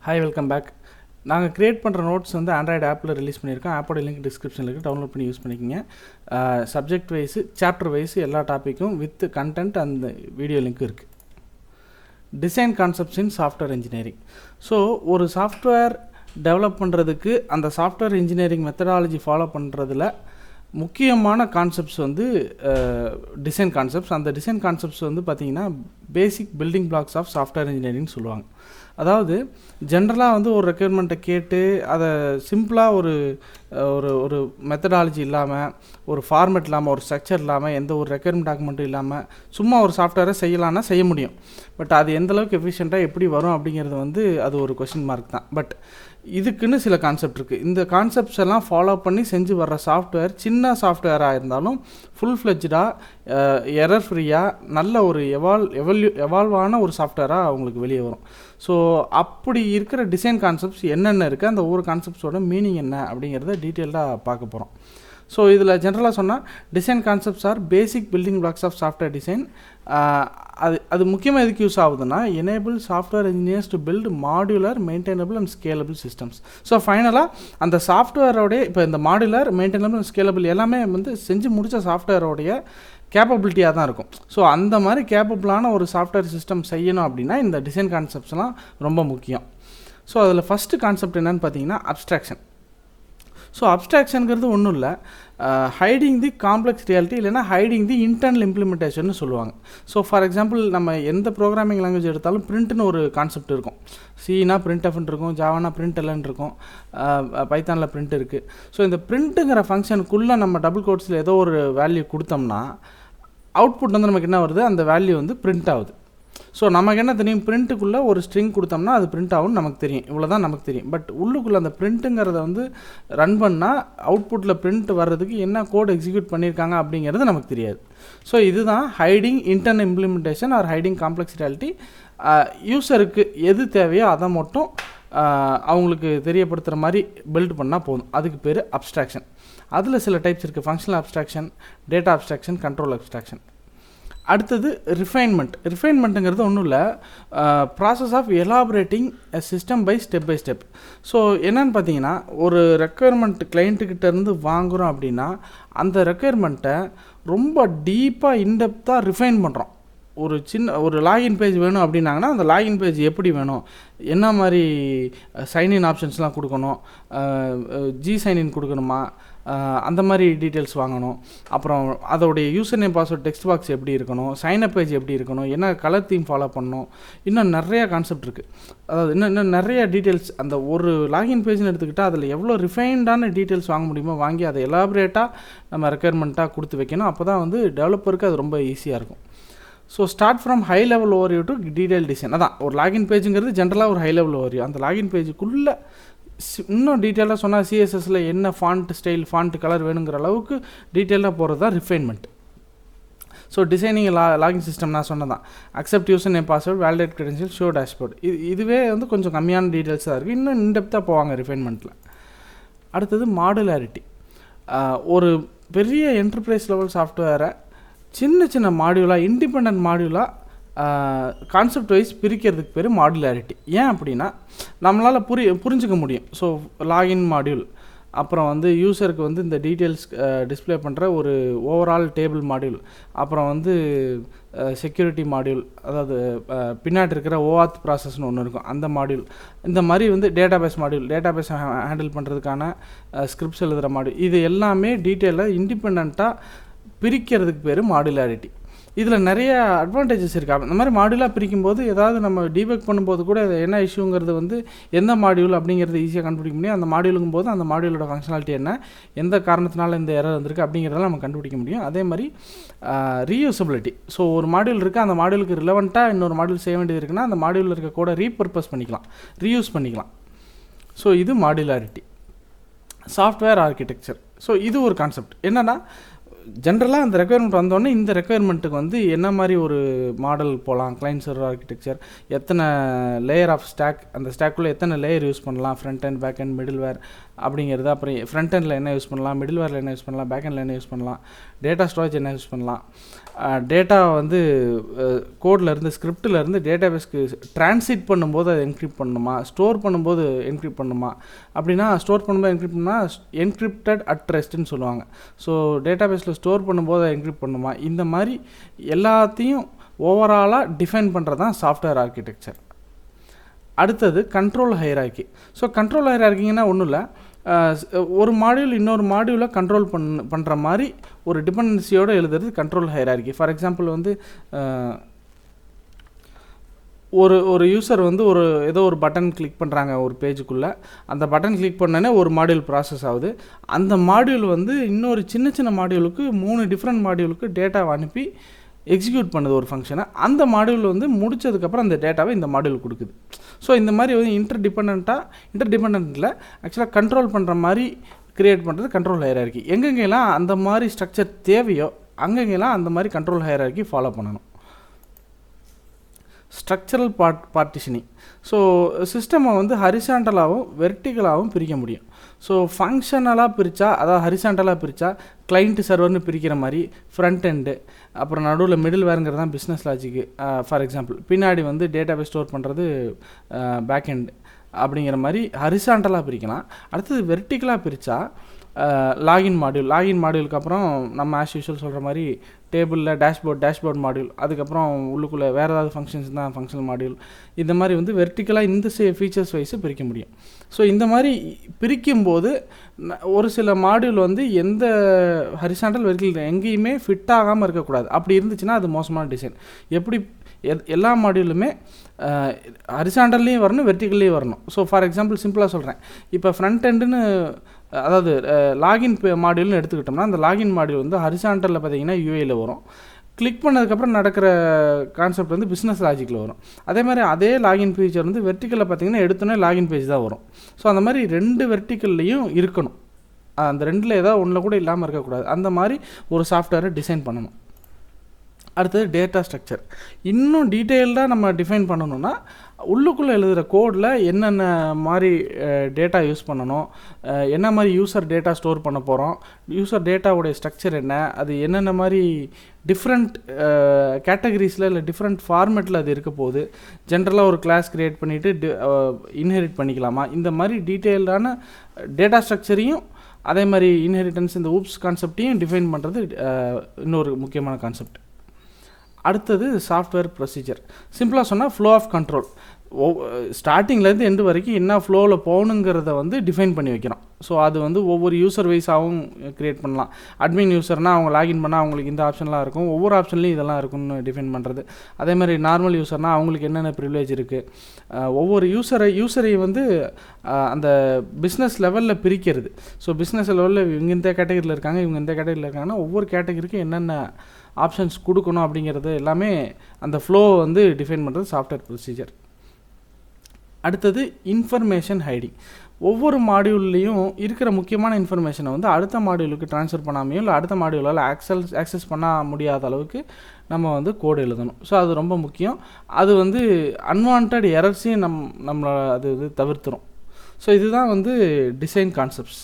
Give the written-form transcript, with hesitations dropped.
Hi, welcome back. நாங்கள் create பண்ணுற notes வந்து ஆண்ட்ராய்டு ஆப்பில் ரிலீஸ் பண்ணியிருக்கோம். ஆப்போட லிங்க் டிஸ்கிரிப்ஷனில் இருக்குது, டவுன்லோட் பண்ணி யூஸ் பண்ணிக்கோங்க. சப்ஜெக்ட் வைஸு, சாப்டர் வைஸு எல்லா டாப்பிக்கும் வித் கண்டென்ட் அந்த வீடியோ லிங்க் இருக்குது. டிசைன் கான்செப்ட்ஸ் இன் சாஃப்ட்வேர் இன்ஜினியரிங். ஸோ ஒரு சாஃப்ட்வேர் டெவலப் பண்ணுறதுக்கு அந்த சாஃப்ட்வேர் இன்ஜினியரிங் மெத்தடாலஜி ஃபாலோ பண்ணுறதுல முக்கியமான கான்செப்ட்ஸ் வந்து டிசைன் கான்செப்ட்ஸ். அந்த டிசைன் கான்செப்ட்ஸ் வந்து பார்த்திங்கன்னா basic building blocks of software engineering சொல்லுவாங்க. அதாவது ஜென்ரலாக வந்து ஒரு ரெக்யர்மெண்ட்டை கேட்டு அதை சிம்பிளாக ஒரு ஒரு ஒரு மெத்தடாலஜி இல்லாமல், ஒரு ஃபார்மேட் இல்லாமல், ஒரு ஸ்ட்ரக்சர் இல்லாமல், எந்த ஒரு ரெக்யர்மெண்ட் டாக்குமெண்ட்டும் இல்லாமல் சும்மா ஒரு சாஃப்ட்வேரை செய்யலான்னா செய்ய முடியும். பட் அது எந்தளவுக்கு எஃபிஷியண்ட்டாக எப்படி வரும் அப்படிங்கிறது வந்து அது ஒரு கொஷின் மார்க் தான். பட் இதுக்குன்னு சில கான்செப்ட் இருக்குது. இந்த கான்செப்ட்ஸ் எல்லாம் ஃபாலோ பண்ணி செஞ்சு வர்ற சாஃப்ட்வேர் சின்ன சாஃப்ட்வேராக இருந்தாலும் ஃபுல் ஃப்ளெஜ்டாக எரர் ஃப்ரீயாக நல்ல ஒரு எவால்வான ஒரு சாஃப்ட்வேராக அவங்களுக்கு வெளியே வரும். ஸோ அப்படி இருக்கிற டிசைன் கான்செப்ட்ஸ் என்னென்ன இருக்குது, அந்த ஒவ்வொரு கான்செப்ட்ஸோட மீனிங் என்ன அப்படிங்கிறத டீட்டெயில்டாக பார்க்க போகிறோம். ஸோ இதில் ஜென்ரலாக சொன்னால் design concepts are basic building blocks of software design. அது முக்கியமாக எதுக்கு யூஸ் ஆகுதுன்னா, enable software engineers to build modular, maintainable and scalable systems. So ஃபைனலாக அந்த சாஃப்ட்வேரோடைய இப்போ இந்த மாடுலர், மெயின்டைனபிள் அண்ட் ஸ்கேலபிள் எல்லாமே வந்து செஞ்சு முடித்த சாஃப்ட்வேரோடைய கேப்பபிலிட்டியாக தான் இருக்கும். ஸோ அந்த மாதிரி கேப்பபிளான ஒரு சாஃப்ட்வேர் சிஸ்டம் செய்யணும் அப்படின்னா இந்த டிசைன் கான்செப்ட்ஸ்லாம் ரொம்ப முக்கியம். ஸோ அதில் ஃபஸ்ட்டு கான்செப்ட் என்னென்னு பார்த்தீங்கன்னா அப்ஸ்ட்ராக்ஷன். ஸோ அப்ஸ்ட்ராக்ஷனுங்கிறது ஒன்றும் இல்லை, ஹைடிங் தி காம்ப்ளெக்ஸ் ரியாலிட்டி, இல்லைனா ஹைடிங் தி இன்டர்னல் இம்ப்ளிமெண்டேஷன் சொல்லுவாங்க. ஸோ ஃபார் எக்ஸாம்பிள் நம்ம எந்த ப்ரோக்ராமிங் லாங்குவேஜ் எடுத்தாலும் பிரிண்ட்னு ஒரு கான்செப்ட் இருக்கும். சினா பிரிண்ட் எஃப்னு இருக்கும், ஜாவானா பிரிண்ட் எல்என் இருக்கும், பைத்தானில் பிரிண்ட் இருக்குது. ஸோ இந்த பிரிண்ட்டுங்கிற ஃபங்க்ஷனுக்குள்ளே நம்ம டபுள் கோட்ஸில் ஏதோ ஒரு வேல்யூ கொடுத்தோம்னா அவுட்புட் வந்து நமக்கு என்ன வருது, அந்த வேல்யூ வந்து பிரிண்ட் ஆகுது. ஸோ நமக்கு என்ன தெரியும், பிரிண்ட்டுக்குள்ளே ஒரு ஸ்ட்ரிங் கொடுத்தோம்னா அது பிரிண்ட் ஆகும்னு நமக்கு தெரியும், இவ்வளோ தான் நமக்கு தெரியும். பட் உள்ளுக்குள்ளே அந்த பிரிண்ட்டுங்கிறத வந்து ரன் பண்ணால் அவுட்புட்டில் பிரிண்ட் வர்றதுக்கு என்ன கோட் எக்ஸிக்யூட் பண்ணியிருக்காங்க அப்படிங்கிறது நமக்கு தெரியாது. ஸோ இதுதான் hiding internal implementation or hiding complex reality. யூஸருக்கு எது தேவையோ அதை மட்டும் அவங்களுக்கு தெரியப்படுத்துகிற மாதிரி பில்ட் பண்ணால் போதும். அதுக்கு பேர் அப்ஸ்ட்ராக்ஷன். அதில் சில டைப்ஸ் இருக்குது, functional abstraction, data abstraction, control abstraction. அடுத்தது ரிஃபைன்மெண்ட். ரிஃபைன்மெண்ட்டுங்கிறது ஒன்றும் இல்லை, process of elaborating a system by step. So என்னென்னு பார்த்தீங்கன்னா, ஒரு ரெக்குயர்மெண்ட் கிளைண்ட்டுக்கிட்டேருந்து வாங்குகிறோம் அப்படின்னா அந்த ரெக்குயர்மெண்ட்டை ரொம்ப டீப்பாக இன்டெப்த்தாக ரிஃபைன் பண்ணுறோம். ஒரு லாகின் பேஜ் வேணும் அப்படின்னாங்கன்னா அந்த லாகின் பேஜ் எப்படி வேணும், என்ன மாதிரி சைன்இன் ஆப்ஷன்ஸ்லாம் கொடுக்கணும், ஜி சைன்இன் கொடுக்கணுமா, அந்த மாதிரி டீட்டெயில்ஸ் வாங்கணும். அப்புறம் அதோடைய user name password text box எப்படி இருக்கணும், சைனப் பேஜ் எப்படி இருக்கணும், என்ன கலர் தீம் ஃபாலோ பண்ணணும், இன்னும் நிறையா கான்செப்ட் இருக்குது. அதாவது இன்னும் நிறைய டீட்டெயில்ஸ். அந்த ஒரு லாகின் பேஜ்னு எடுத்துக்கிட்டால் அதில் எவ்வளோ ரிஃபைன்டான டீட்டெயில்ஸ் வாங்க முடியுமோ வாங்கி அதை எலாபரேட்டாக நம்ம ரெக்குயர்மெண்ட்டாக கொடுத்து வைக்கணும். அப்போ தான் வந்து டெவலப்பருக்கு அது ரொம்ப ஈஸியாக இருக்கும். So start from high level overview to detail design. அதான் ஒரு லாகின் பேஜுங்கிறது ஜென்ரலாக ஒரு ஹை லெவல் ஓவர்வியூ. அந்த லாகின் பேஜுக்குள்ளே இன்னும் டீட்டெயிலாக சொன்னால் சிஎஸ்எஸில் என்ன ஃபாண்ட் ஸ்டைல், ஃபாண்ட் கலர் வேணுங்கிற அளவுக்கு டீட்டெயிலாக போகிறது தான் refinement. So designing login system நான் சொன்னதான், accept user name password, validate credential, show dashboard. இதுவே வந்து கொஞ்சம் கம்மியான டீட்டெயில்ஸாக இருக்குது. இன்னும் இன்டெப்த்தாக போவாங்க ரிஃபைன்மெண்ட்டில். அடுத்தது மாடுலாரிட்டி. ஒரு பெரிய என்டர்பிரைஸ் லெவல் சாஃப்ட்வேரை சின்ன சின்ன மாடியூலாக, இண்டிபெண்ட் மாடியூலாக கான்செப்ட் வைஸ் பிரிக்கிறதுக்கு பேர் மாடுலாரிட்டி. ஏன் அப்படின்னா நம்மளால் புரிஞ்சிக்க முடியும். ஸோ லாகின் மாடியூல், அப்புறம் வந்து யூசருக்கு வந்து இந்த டீட்டெயில்ஸ் டிஸ்பிளே பண்ணுற ஒரு ஓவரால் டேபிள் மாடியூல், அப்புறம் வந்து செக்யூரிட்டி மாடியூல், அதாவது பின்னாடி இருக்கிற ஓஆத் ப்ராசஸ்னு ஒன்று இருக்கும் அந்த மாடியூல். இந்த மாதிரி வந்து டேட்டாபேஸ் மாடியூல், டேட்டாபேஸை ஹேண்டில் பண்ணுறதுக்கான ஸ்கிரிப்ட்ஸ் எழுதுகிற மாடியூல். இது எல்லாமே டீட்டெயிலாக இண்டிபெண்ட்டாக பிரிக்கிறதுக்கு பேர் மாடுலாரிட்டி. இதில் நிறைய அட்வான்டேஜஸ் இருக்குது. அந்த மாதிரி மாடியூலாக பிரிக்கும்போது ஏதாவது நம்ம டீபக் பண்ணும்போது கூட என்ன இஷ்யூங்கிறது வந்து எந்த மாடியூல் அப்படிங்கிறது ஈஸியாக கண்டுபிடிக்க முடியும். அந்த மாடியூலுங்கும் போது அந்த மாடியூலோட ஃபங்க்ஷனாலிட்டி என்ன, எந்த காரணத்தினால இந்த எரர் வந்திருக்கு அப்படிங்கிறதெல்லாம் நம்ம கண்டுபிடிக்க முடியும். அதே மாதிரி ரீயூசபிலிட்டி. ஸோ ஒரு மாடியூல் இருக்குது, அந்த மாடியூலுக்கு ரிலவெண்ட்டாக இன்னொரு மாடியூல் செய்ய வேண்டியது இருக்குன்னா அந்த மாடியூலில் இருக்க கூட ரீபர்பஸ் பண்ணிக்கலாம், ரீயூஸ் பண்ணிக்கலாம். ஸோ இது மாடுலாரிட்டி. Software architecture. ஸோ இது ஒரு கான்செப்ட். என்னென்னா ஜென்ரலாக அந்த ரெக்குயர்மெண்ட் வந்தோடனே இந்த ரெக்குயர்மெண்ட்டுக்கு வந்து என்ன மாதிரி ஒரு மாடல் போகலாம், கிளைண்ட் சர்வர் ஆர்கிடெக்சர், எத்தனை லேயர் ஆஃப் ஸ்டாக், அந்த ஸ்டாக்குள்ளே எத்தனை லேயர் யூஸ் பண்ணலாம், front and back and middleware அப்படிங்கிறது, அப்புறம் ஃப்ரண்ட் எண்டில் என்ன யூஸ் பண்ணலாம், மிடில் வேரில் என்ன யூஸ் பண்ணலாம், பேக் எண்டில் என்ன யூஸ் பண்ணலாம், டேட்டா ஸ்டோரேஜ் என்ன யூஸ் பண்ணலாம், டேட்டா வந்து கோட்லேருந்து ஸ்கிரிப்டிலேருந்து டேட்டா பேஸ்க்கு ட்ரான்ஸ்லேட் பண்ணும்போது அதை என்கிரிப்ட் பண்ணணுமா, ஸ்டோர் பண்ணும்போது என்கிரிப்ட் பண்ணணுமா, அப்படின்னா ஸ்டோர் பண்ணும்போது என்கிரிப்ட் பண்ணால் என்கிரிப்டட் அட் ரெஸ்ட்னு சொல்லுவாங்க. ஸோ டேட்டா பேஸில் ஸ்டோர் பண்ணும்போது என்கிரிப்ட் பண்ணணுமா, இந்த மாதிரி எல்லாத்தையும் ஓவராலாக டிஃபைன் பண்ணுறது தான் சாஃப்ட்வேர் ஆர்கிடெக்சர். அடுத்தது கண்ட்ரோல் ஹையரார்கி. ஸோ கண்ட்ரோல் ஹையரார்கிங்கன்னா ஒன்றும் இல்லை, ஒரு மாடியூல் இன்னொரு மாடியூலை கண்ட்ரோல் பண்ணுற மாதிரி ஒரு டிபெண்டன்சியோடு எழுதுறது கண்ட்ரோல் ஹையரார்கி. ஃபார் எக்ஸாம்பிள் வந்து ஒரு யூசர் வந்து ஏதோ ஒரு பட்டன் கிளிக் பண்ணுறாங்க ஒரு பேஜுக்குள்ளே, அந்த பட்டன் கிளிக் பண்ணோன்னே ஒரு மாடியூல் ப்ராசஸ் ஆகுது. அந்த மாடியூல் வந்து இன்னொரு சின்ன மாடியூலுக்கு 3 டிஃப்ரெண்ட் மாடியூலுக்கு டேட்டாவை அனுப்பி எக்ஸிக்யூட் பண்ணுது ஒரு ஃபங்க்ஷனை. அந்த மாடியூல் வந்து முடிச்சதுக்கப்புறம் அந்த டேட்டாவை இந்த மாடியூல் கொடுக்குது. ஸோ இந்த மாதிரி வந்து இன்டர்டிபெண்டண்ட்டில் ஆக்சுவலாக கண்ட்ரோல் பண்ணுற மாதிரி க்ரியேட் பண்ணுறது கண்ட்ரோல் ஹையரார்கி. எங்கெங்கெல்லாம் அந்த மாதிரி ஸ்ட்ரக்சர் தேவையோ அங்கெங்கெல்லாம் அந்த மாதிரி கண்ட்ரோல் ஹையரார்கி ஃபாலோ பண்ணணும். Structural partitioning. ஸோ சிஸ்டமை வந்து ஹரிசாண்டலாகவும் வெர்டிகலாகவும் பிரிக்க முடியும். ஸோ ஃபங்க்ஷனலாக பிரித்தா, அதாவது ஹரிசாண்டலாக பிரித்தா கிளைண்ட்டு சர்வர்னு பிரிக்கிற மாதிரி ஃப்ரண்ட் எண்டு, அப்புறம் நடுவில் மிடில் வேருங்கிறது தான் பிஸ்னஸ் லாஜிக்கு. ஃபார் எக்ஸாம்பிள் பின்னாடி வந்து டேட்டாபேஸ் ஸ்டோர் பண்ணுறது பேக் எண்டு அப்படிங்கிற மாதிரி ஹரிசாண்டலாக பிரிக்கலாம். அடுத்தது வெர்டிகலாக பிரித்தா லாகின் மாடியூலுக்கு அப்புறம் நம்ம ஆஸ் யூஷுவல் சொல்கிற மாதிரி டேபிளில் டேஷ்போர்ட் மாடியூல், அதுக்கப்புறம் உள்ளுக்குள்ளே வேறு ஏதாவது ஃபங்க்ஷன்ஸ் தான் ஃபங்க்ஷனல் மாடியூல். இந்த மாதிரி வந்து வெர்டிக்கலாக இந்த ஃபீச்சர்ஸ் வைஸு பிரிக்க முடியும். ஸோ இந்த மாதிரி பிரிக்கும்போது ஒரு சில மாடியூல் வந்து எந்த ஹரிசாண்டல் வெர்டிக்கல் எங்கேயுமே ஃபிட் ஆகாமல் இருக்கக்கூடாது. அப்படி இருந்துச்சுன்னா அது மோசமான டிசைன். எப்படி எல்லா மாடியூலுமே ஹரிசாண்டல்லையும் வரணும், வெர்டிக்கல்லையும் வரணும். ஸோ ஃபார் எக்ஸாம்பிள் சிம்பிளாக சொல்கிறேன், இப்போ ஃப்ரண்ட் எண்டுன்னு அதாவது லாகின் மாடியூல்னு எடுத்துக்கிட்டோம்னா, அந்த லாகின் மாடியூல் வந்து ஹரிசாண்டலில் பார்த்தீங்கன்னா யூஏயில் வரும். கிளிக் பண்ணதுக்கப்புறம் நடக்கிற கான்செப்ட் வந்து பிஸ்னஸ் லாஜிக்கில் வரும். அதே மாதிரி அதே லாகின் ஃபீச்சர் வந்து வெர்டிக்கலில் பார்த்தீங்கன்னா எடுத்தோன்னே லாகின் பேஜ் தான் வரும். ஸோ அந்த மாதிரி 2 வெர்டிக்கல்லையும் இருக்கணும். அந்த 2ல் ஏதாவது ஒன்றில் கூட இல்லாமல் இருக்கக்கூடாது. அந்த மாதிரி ஒரு சாஃப்ட்வேரை டிசைன் பண்ணணும். அடுத்தது டேட்டா ஸ்ட்ரக்சர். இன்னும் டீட்டெயில்டாக நம்ம டிஃபைன் பண்ணணுன்னா உள்ளுக்குள்ளே எழுதுகிற கோடில் என்னென்ன மாதிரி டேட்டா யூஸ் பண்ணணும், என்ன மாதிரி யூசர் டேட்டா ஸ்டோர் பண்ண போகிறோம், யூசர் டேட்டாவுடைய ஸ்ட்ரக்சர் என்ன, அது என்னென்ன மாதிரி டிஃப்ரெண்ட் கேட்டகரிஸில் இல்லை டிஃப்ரெண்ட் ஃபார்மேட்டில் அது இருக்க போகுது, ஜென்ரலாக ஒரு கிளாஸ் க்ரியேட் பண்ணிவிட்டு இன்ஹெரிட் பண்ணிக்கலாமா, இந்த மாதிரி டீட்டெயில்டான டேட்டா ஸ்ட்ரக்சரையும் அதே மாதிரி இன்ஹெரிட்டன்ஸ் இந்த ஊப்ஸ் கான்செப்டையும் டிஃபைன் பண்ணுறது இன்னொரு முக்கியமான கான்செப்ட். அடுத்தது சாஃப்ட்வேர் ப்ரொசீஜர். சிம்பிளாக சொன்னால் ஃப்ளோ ஆஃப் கண்ட்ரோல். ஸ்டார்டிங்லேருந்து எண்டு வரைக்கும் என்ன ஃப்ளோவில் போகணுங்கிறத வந்து டிஃபைன் பண்ணி வைக்கிறோம். ஸோ அது வந்து ஒவ்வொரு யூசர் வைஸாகவும் க்ரியேட் பண்ணலாம். அட்மின் யூசர்னால் அவங்க லாகின் பண்ணால் அவங்களுக்கு இந்த ஆப்ஷன்லாம் இருக்கும், ஒவ்வொரு ஆப்ஷன்லேயும் இதெல்லாம் இருக்கும்னு டிஃபைன் பண்ணுறது. அதே மாதிரி நார்மல் யூசர்னால் அவங்களுக்கு என்னென்ன ப்ரிவிலேஜ் இருக்குது, ஒவ்வொரு யூசரை வந்து அந்த பிஸ்னஸ் லெவலில் பிரிக்கிறது. ஸோ பிஸ்னஸ் லெவலில் இவங்க இந்த கேட்டகரியில் இருக்காங்க, இவங்க இந்த கேட்டகரியில் இருக்காங்கன்னா ஒவ்வொரு கேட்டகரிக்கும் என்னென்ன ஆப்ஷன்ஸ் கொடுக்கணும் அப்படிங்கிறது எல்லாமே அந்த ஃப்ளோ வந்து டிஃபைன் பண்ணுறது சாஃப்ட்வேர் ப்ரொசீஜர். அடுத்தது இன்ஃபர்மேஷன் ஹைடிங். ஒவ்வொரு மாடியூல்லையும் இருக்கிற முக்கியமான இன்ஃபர்மேஷனை வந்து அடுத்த மாடியூலுக்கு ட்ரான்ஸ்ஃபர் பண்ணாமையோ இல்லை அடுத்த மாடியூலால் ஆக்சஸ் பண்ண முடியாத அளவுக்கு நம்ம வந்து கோடு எழுதணும். ஸோ அது ரொம்ப முக்கியம். அது வந்து அன்வான்ட் எரர்ஸையும் நம்மளை அது தவிர்த்துரும். ஸோ இதுதான் வந்து டிசைன் கான்செப்ட்ஸ்.